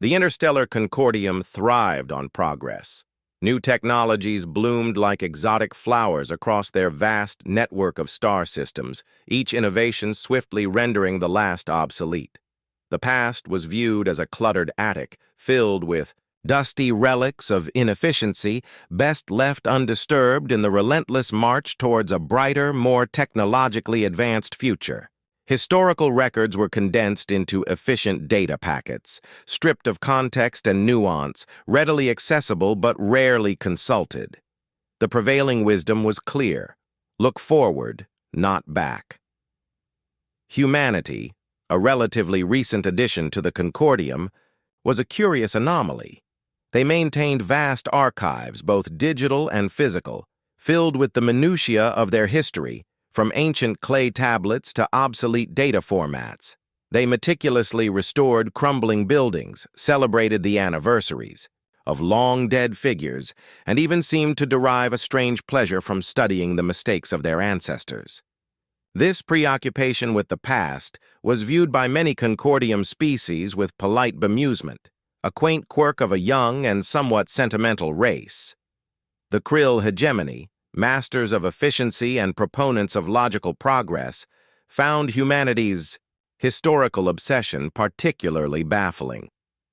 The interstellar Concordium thrived on progress. New technologies bloomed like exotic flowers across their vast network of star systems, each innovation swiftly rendering the last obsolete. The past was viewed as a cluttered attic, filled with dusty relics of inefficiency, best left undisturbed in the relentless march towards a brighter, more technologically advanced future. Historical records were condensed into efficient data packets, stripped of context and nuance, readily accessible but rarely consulted. The prevailing wisdom was clear: look forward, not back. Humanity, a relatively recent addition to the Concordium, was a curious anomaly. They maintained vast archives, both digital and physical, filled with the minutiae of their history, from ancient clay tablets to obsolete data formats. They meticulously restored crumbling buildings, celebrated the anniversaries of long-dead figures, and even seemed to derive a strange pleasure from studying the mistakes of their ancestors. This preoccupation with the past was viewed by many Concordium species with polite bemusement, a quaint quirk of a young and somewhat sentimental race. The Krill hegemony, masters of efficiency and proponents of logical progress, found humanity's historical obsession particularly baffling.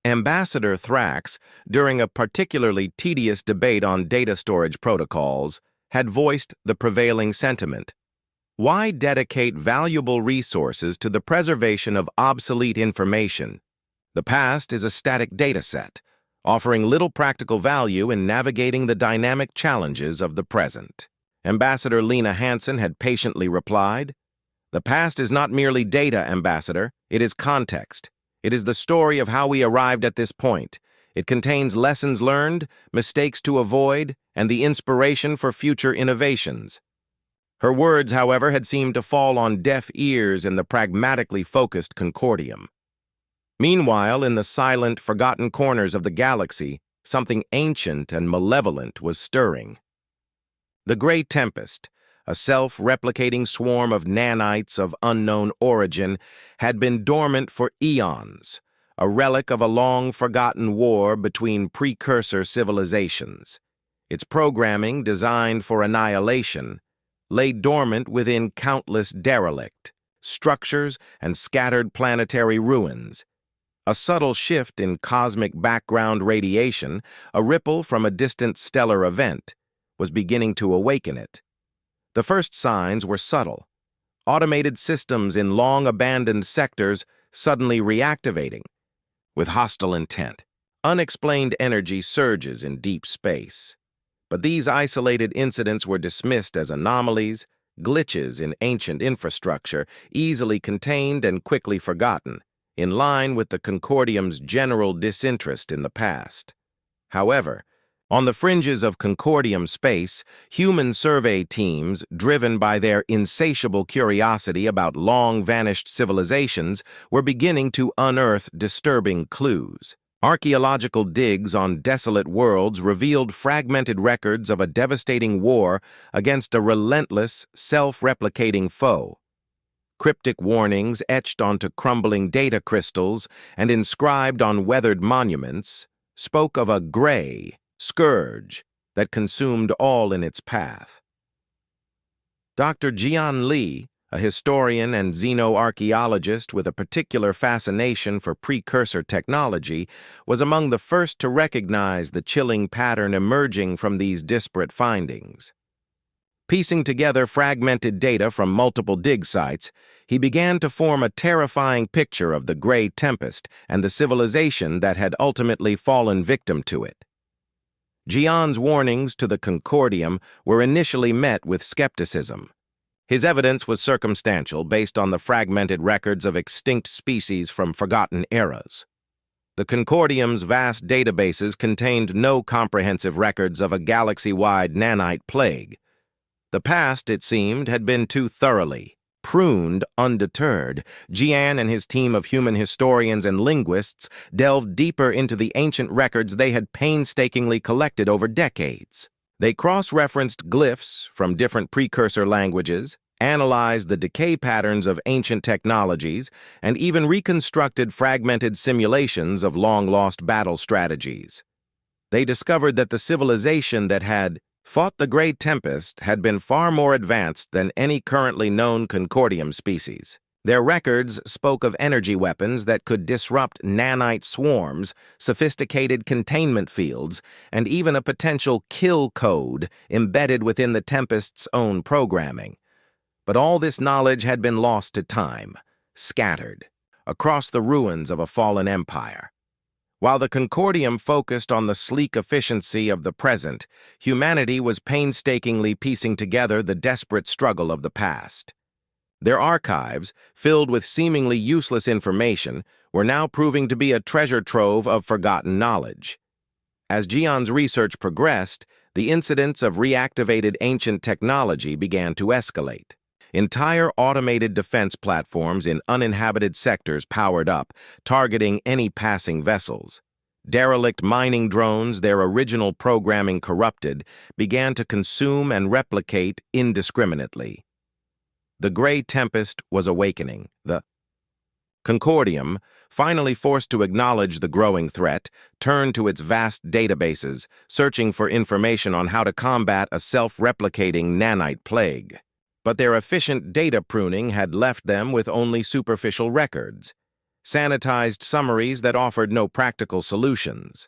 Ambassador Thrax, during a particularly tedious debate on data storage protocols, had voiced the prevailing sentiment: why dedicate valuable resources to the preservation of obsolete information? The past is a static data set, offering little practical value in navigating the dynamic challenges of the present. Ambassador Lena Hansen had patiently replied, "The past is not merely data, Ambassador. It is context. It is the story of how we arrived at this point. It contains lessons learned, mistakes to avoid, and the inspiration for future innovations." Her words, however, had seemed to fall on deaf ears in the pragmatically focused Concordium. Meanwhile, in the silent, forgotten corners of the galaxy, something ancient and malevolent was stirring. The Grey Tempest, a self-replicating swarm of nanites of unknown origin, had been dormant for eons, a relic of a long-forgotten war between precursor civilizations. Its programming, designed for annihilation, lay dormant within countless derelict structures and scattered planetary ruins. A subtle shift in cosmic background radiation, a ripple from a distant stellar event, was beginning to awaken it. The first signs were subtle: automated systems in long-abandoned sectors suddenly reactivating, with hostile intent. Unexplained energy surges in deep space. But these isolated incidents were dismissed as anomalies, glitches in ancient infrastructure, easily contained and quickly forgotten, in line with the Concordium's general disinterest in the past. However, on the fringes of Concordium space, human survey teams, driven by their insatiable curiosity about long-vanished civilizations, were beginning to unearth disturbing clues. Archaeological digs on desolate worlds revealed fragmented records of a devastating war against a relentless, self-replicating foe. Cryptic warnings etched onto crumbling data crystals and inscribed on weathered monuments spoke of a gray scourge that consumed all in its path. Dr. Jian Li, a historian and xenoarchaeologist with a particular fascination for precursor technology, was among the first to recognize the chilling pattern emerging from these disparate findings. Piecing together fragmented data from multiple dig sites, he began to form a terrifying picture of the Grey Tempest and the civilization that had ultimately fallen victim to it. Jian's warnings to the Concordium were initially met with skepticism. His evidence was circumstantial, based on the fragmented records of extinct species from forgotten eras. The Concordium's vast databases contained no comprehensive records of a galaxy-wide nanite plague. The past, it seemed, had been too thoroughly pruned. Undeterred, Jian and his team of human historians and linguists delved deeper into the ancient records they had painstakingly collected over decades. They cross-referenced glyphs from different precursor languages, analyzed the decay patterns of ancient technologies, and even reconstructed fragmented simulations of long-lost battle strategies. They discovered that the civilization that had fought the Great Tempest had been far more advanced than any currently known Concordium species. Their records spoke of energy weapons that could disrupt nanite swarms, sophisticated containment fields, and even a potential kill code embedded within the Tempest's own programming. But all this knowledge had been lost to time, scattered, across the ruins of a fallen empire. While the Concordium focused on the sleek efficiency of the present, humanity was painstakingly piecing together the desperate struggle of the past. Their archives, filled with seemingly useless information, were now proving to be a treasure trove of forgotten knowledge. As Jian's research progressed, the incidents of reactivated ancient technology began to escalate. Entire automated defense platforms in uninhabited sectors powered up, targeting any passing vessels. Derelict mining drones, their original programming corrupted, began to consume and replicate indiscriminately. The Grey Tempest was awakening. The Concordium, finally forced to acknowledge the growing threat, turned to its vast databases, searching for information on how to combat a self-replicating nanite plague. But their efficient data pruning had left them with only superficial records, sanitized summaries that offered no practical solutions.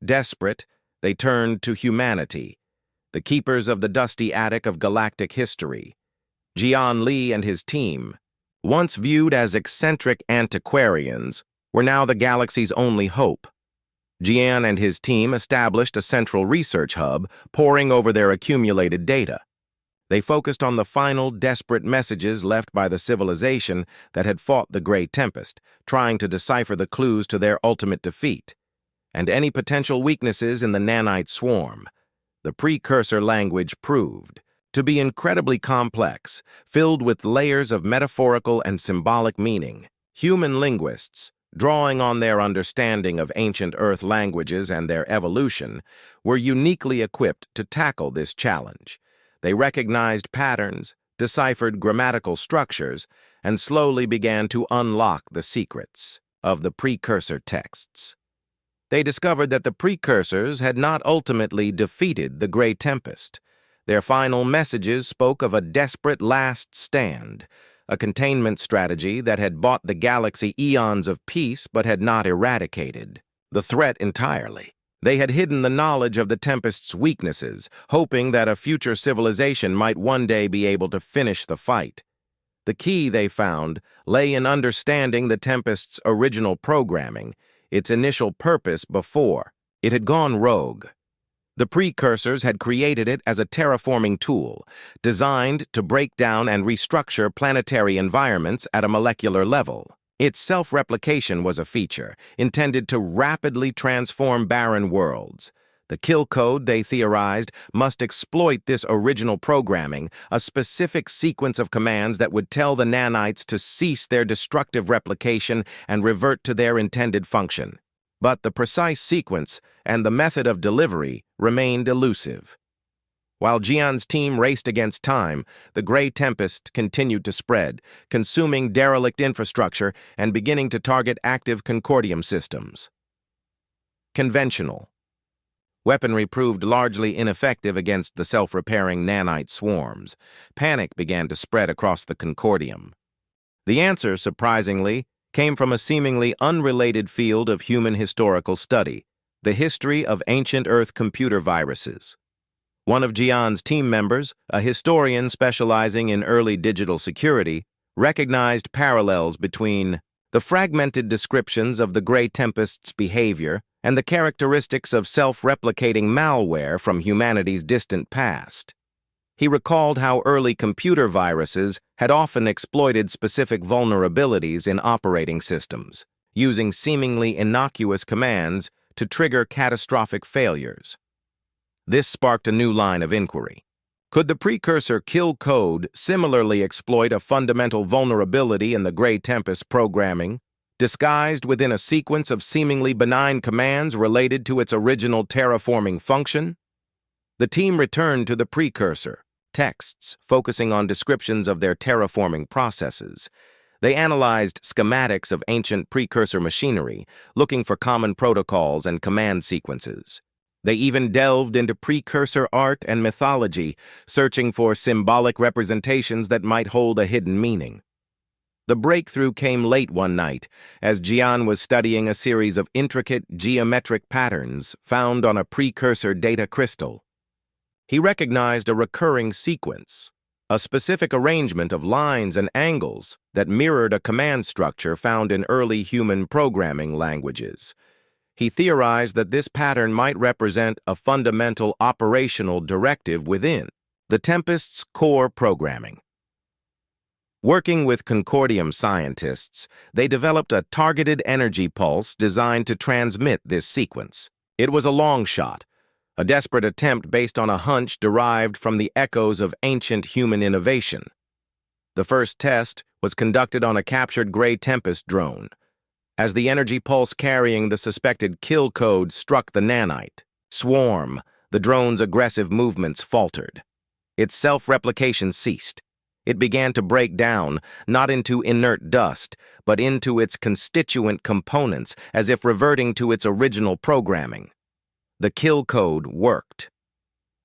Desperate, they turned to humanity, the keepers of the dusty attic of galactic history. Jian Li and his team, once viewed as eccentric antiquarians, were now the galaxy's only hope. Jian and his team established a central research hub, poring over their accumulated data. They focused on the final, desperate messages left by the civilization that had fought the Great Tempest, trying to decipher the clues to their ultimate defeat, and any potential weaknesses in the nanite swarm. The Precursor language proved to be incredibly complex, filled with layers of metaphorical and symbolic meaning. Human linguists, drawing on their understanding of ancient Earth languages and their evolution, were uniquely equipped to tackle this challenge. They recognized patterns, deciphered grammatical structures, and slowly began to unlock the secrets of the Precursor texts. They discovered that the Precursors had not ultimately defeated the Great Tempest. Their final messages spoke of a desperate last stand, a containment strategy that had bought the galaxy eons of peace but had not eradicated the threat entirely. They had hidden the knowledge of the Tempest's weaknesses, hoping that a future civilization might one day be able to finish the fight. The key, they found, lay in understanding the Tempest's original programming, its initial purpose before it had gone rogue. The Precursors had created it as a terraforming tool, designed to break down and restructure planetary environments at a molecular level. Its self-replication was a feature, intended to rapidly transform barren worlds. The kill code, they theorized, must exploit this original programming, a specific sequence of commands that would tell the nanites to cease their destructive replication and revert to their intended function. But the precise sequence and the method of delivery remained elusive. While Jian's team raced against time, the Grey Tempest continued to spread, consuming derelict infrastructure and beginning to target active Concordium systems. Conventional. Weaponry proved largely ineffective against the self-repairing nanite swarms. Panic began to spread across the Concordium. The answer, surprisingly, came from a seemingly unrelated field of human historical study, the history of ancient Earth computer viruses. One of Jian's team members, a historian specializing in early digital security, recognized parallels between the fragmented descriptions of the Grey Tempest's behavior and the characteristics of self-replicating malware from humanity's distant past. He recalled how early computer viruses had often exploited specific vulnerabilities in operating systems, using seemingly innocuous commands to trigger catastrophic failures. This sparked a new line of inquiry. Could the Precursor kill code similarly exploit a fundamental vulnerability in the Grey Tempest programming, disguised within a sequence of seemingly benign commands related to its original terraforming function? The team returned to the Precursor, texts, focusing on descriptions of their terraforming processes. They analyzed schematics of ancient precursor machinery, looking for common protocols and command sequences. They even delved into precursor art and mythology, searching for symbolic representations that might hold a hidden meaning. The breakthrough came late one night, as Jian was studying a series of intricate geometric patterns found on a precursor data crystal. He recognized a recurring sequence, a specific arrangement of lines and angles that mirrored a command structure found in early human programming languages. He theorized that this pattern might represent a fundamental operational directive within the Tempest's core programming. Working with Concordium scientists, they developed a targeted energy pulse designed to transmit this sequence. It was a long shot, a desperate attempt based on a hunch derived from the echoes of ancient human innovation. The first test was conducted on a captured gray Tempest drone. As the energy pulse carrying the suspected kill code struck the nanite swarm, the drone's aggressive movements faltered. Its self-replication ceased. It began to break down, not into inert dust, but into its constituent components, as if reverting to its original programming. The kill code worked.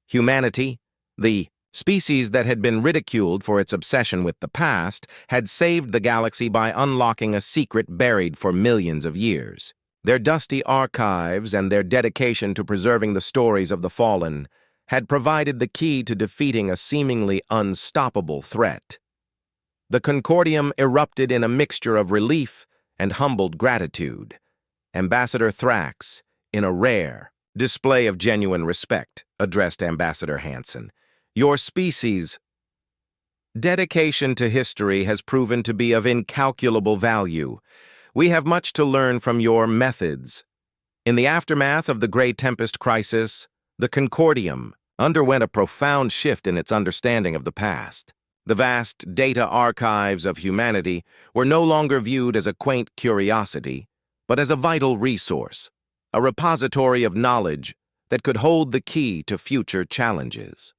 Humanity, the species that had been ridiculed for its obsession with the past, had saved the galaxy by unlocking a secret buried for millions of years. Their dusty archives and their dedication to preserving the stories of the fallen had provided the key to defeating a seemingly unstoppable threat. The Concordium erupted in a mixture of relief and humbled gratitude. Ambassador Thrax, in a rare display of genuine respect, addressed Ambassador Hansen. Your species' dedication to history has proven to be of incalculable value. We have much to learn from your methods. In the aftermath of the Great Tempest crisis, the Concordium underwent a profound shift in its understanding of the past. The vast data archives of humanity were no longer viewed as a quaint curiosity, but as a vital resource, a repository of knowledge that could hold the key to future challenges.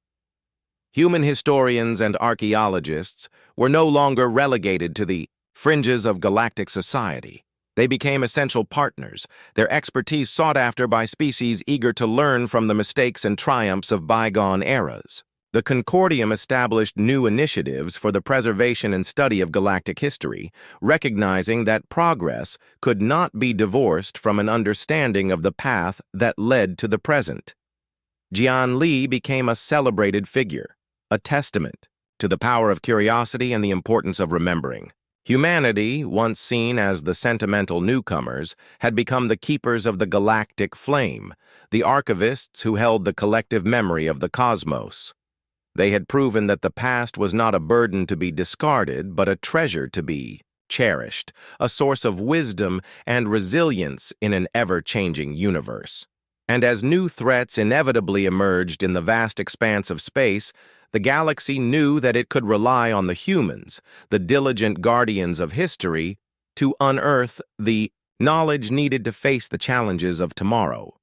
Human historians and archaeologists were no longer relegated to the fringes of galactic society. They became essential partners, their expertise sought after by species eager to learn from the mistakes and triumphs of bygone eras. The Concordium established new initiatives for the preservation and study of galactic history, recognizing that progress could not be divorced from an understanding of the path that led to the present. Jian Li became a celebrated figure, a testament to the power of curiosity and the importance of remembering. Humanity, once seen as the sentimental newcomers, had become the keepers of the galactic flame, the archivists who held the collective memory of the cosmos. They had proven that the past was not a burden to be discarded, but a treasure to be cherished, a source of wisdom and resilience in an ever-changing universe. And as new threats inevitably emerged in the vast expanse of space, the galaxy knew that it could rely on the humans, the diligent guardians of history, to unearth the knowledge needed to face the challenges of tomorrow.